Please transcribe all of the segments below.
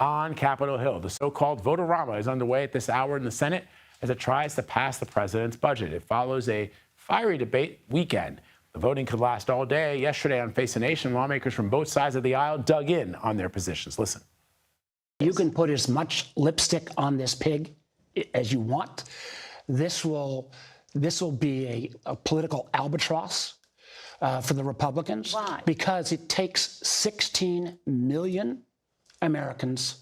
on Capitol Hill. The so-called vote-a-rama is underway at this hour in the Senate as it tries to pass the president's budget. It follows a fiery debate weekend. The voting could last all day. Yesterday on Face the Nation, lawmakers from both sides of the aisle dug in on their positions. Listen. You can put as much lipstick on this pig as you want. This will be a political albatross for the Republicans. Why? Because it takes 16 million Americans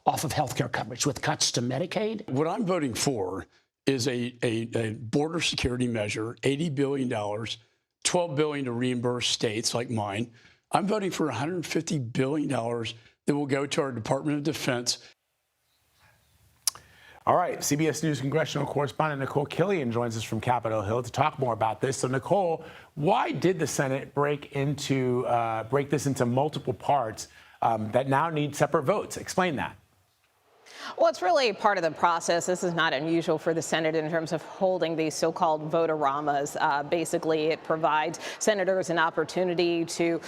off of health care coverage with cuts to Medicaid. What I'm voting for is a border security measure, $80 billion, $12 billion to reimburse states like mine. I'm voting for $150 billion that will go to our Department of Defense. All right, CBS News congressional correspondent Nicole Killian joins us from Capitol Hill to talk more about this. So, Nicole, why did the Senate break this into multiple parts that now need separate votes? Explain that. Well, it's really part of the process. This is not unusual for the Senate in terms of holding these so-called vote-a-ramas. Basically, it provides senators an opportunity to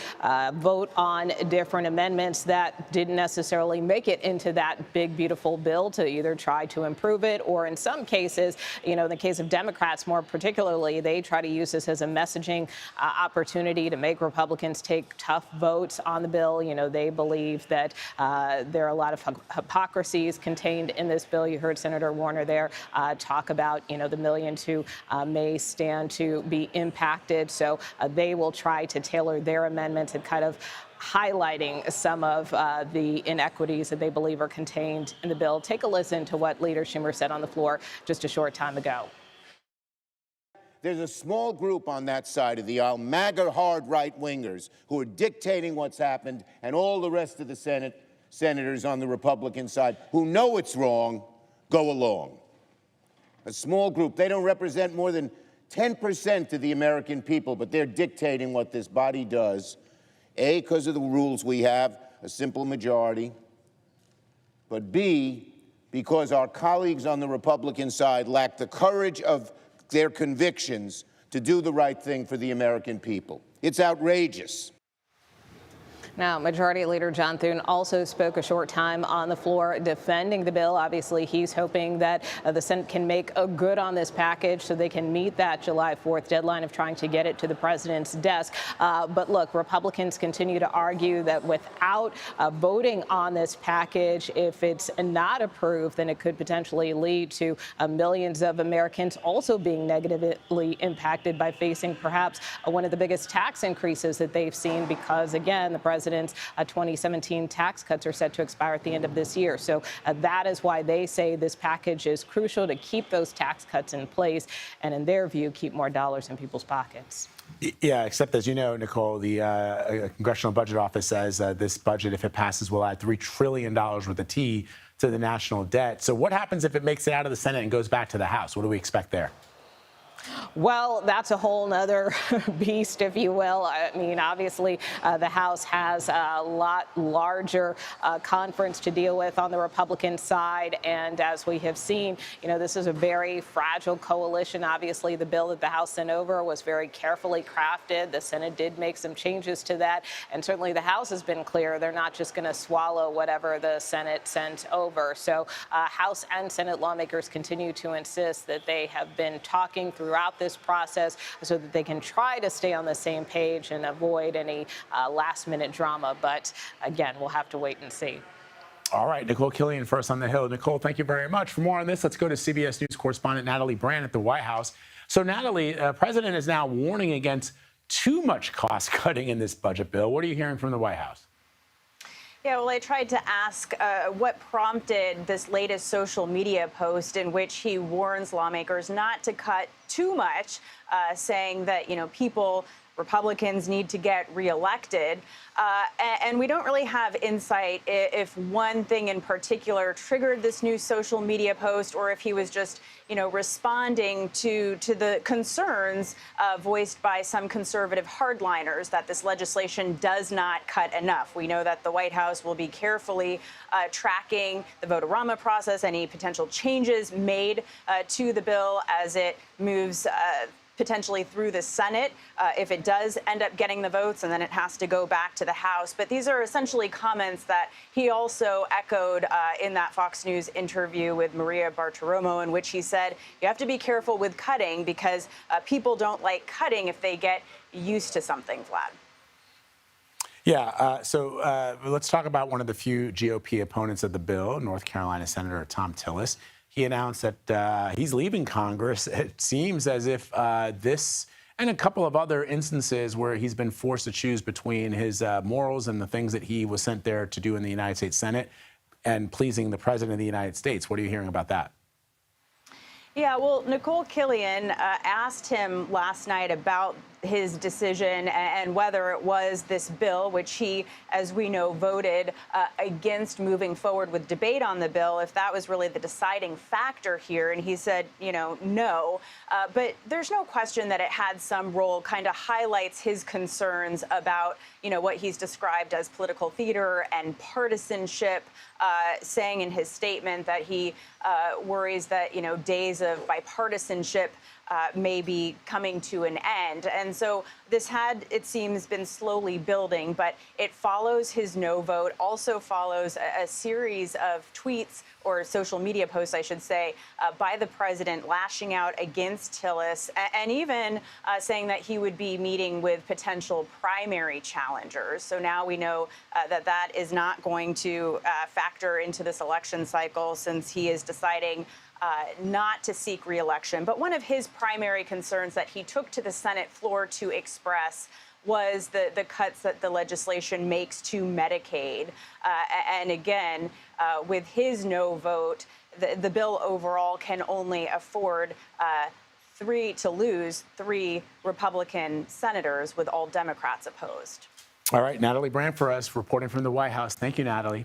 vote on different amendments that didn't necessarily make it into that big, beautiful bill to either try to improve it or in some cases, in the case of Democrats more particularly, they try to use this as a messaging opportunity to make Republicans take tough votes on the bill. They believe that there are a lot of hypocrisies contained in this bill. You heard Senator Warner there talk about, the millions who may stand to be impacted. So they will try to tailor their amendments and kind of highlighting some of the inequities that they believe are contained in the bill. Take a listen to what Leader Schumer said on the floor just a short time ago. There's a small group on that side of the aisle, MAGA hard right-wingers, who are dictating what's happened, and all the rest of the senators on the Republican side who know it's wrong go along. A small group. They don't represent more than 10% of the American people, but they're dictating what this body does. A, because of the rules we have, a simple majority, but B, because our colleagues on the Republican side lack the courage of their convictions to do the right thing for the American people. It's outrageous. Now, Majority Leader John Thune also spoke a short time on the floor defending the bill. Obviously, he's hoping that the Senate can make a good on this package so they can meet that July 4th deadline of trying to get it to the president's desk. But look, Republicans continue to argue that without voting on this package, if it's not approved, then it could potentially lead to millions of Americans also being negatively impacted by facing perhaps one of the biggest tax increases that they've seen because, again, the president's 2017 tax cuts are set to expire at the end of this year. So that is why they say this package is crucial to keep those tax cuts in place and, in their view, keep more dollars in people's pockets. Yeah, except as you know, Nicole, the Congressional Budget Office says this budget, if it passes, will add $3 trillion with a T to the national debt. So what happens if it makes it out of the Senate and goes back to the House? What do we expect there? Well, that's a whole nother beast, if you will. I mean, obviously, the House has a lot larger conference to deal with on the Republican side. And as we have seen, this is a very fragile coalition. Obviously, the bill that the House sent over was very carefully crafted. The Senate did make some changes to that. And certainly the House has been clear. They're not just going to swallow whatever the Senate sent over. So House and Senate lawmakers continue to insist that they have been talking throughout this process so that they can try to stay on the same page and avoid any last-minute drama. But again, we'll have to wait and see. All right, Nicole Killian first on the Hill. Nicole, thank you very much. For more on this, let's go to CBS News correspondent Natalie Brand at the White House. So, Natalie, the president is now warning against too much cost cutting in this budget bill. What are you hearing from the White House? Yeah, well, I tried to ask what prompted this latest social media post in which he warns lawmakers not to cut too much, saying that, Republicans need to get reelected. And we don't really have insight if one thing in particular triggered this new social media post or if he was just, responding to the concerns voiced by some conservative hardliners that this legislation does not cut enough. We know that the White House will be carefully tracking the vote-a-rama process, any potential changes made to the bill as it moves potentially through the Senate if it does end up getting the votes, and then it has to go back to the House. But these are essentially comments that he also echoed in that Fox News interview with Maria Bartiromo, in which he said, you have to be careful with cutting because people don't like cutting if they get used to something, Vlad. Yeah, so let's talk about one of the few GOP opponents of the bill, North Carolina Senator Tom Tillis. He announced that he's leaving Congress. It seems as if this and a couple of other instances where he's been forced to choose between his morals and the things that he was sent there to do in the United States Senate and pleasing the President of the United States. What are you hearing about that? Yeah, well, Nicole Killian asked him last night about his decision and whether it was this bill, which he, as we know, voted against moving forward with debate on the bill, if that was really the deciding factor here. And he said, no. But there's no question that it had some role, kind of highlights his concerns about, what he's described as political theater and partisanship, saying in his statement that he worries that, days of bipartisanship may be coming to an end. And so this had, it seems, been slowly building, but it follows his no vote, also follows a series of tweets or social media posts, I should say, by the president lashing out against Tillis and even saying that he would be meeting with potential primary challengers. So now we know that is not going to factor into this election cycle since he is deciding not to seek re-election. But one of his primary concerns that he took to the Senate floor to express was the cuts that the legislation makes to Medicaid. And again, with his no vote, the bill overall can only afford lose three Republican senators with all Democrats opposed. All right, Natalie Brand for us, reporting from the White House. Thank you, Natalie.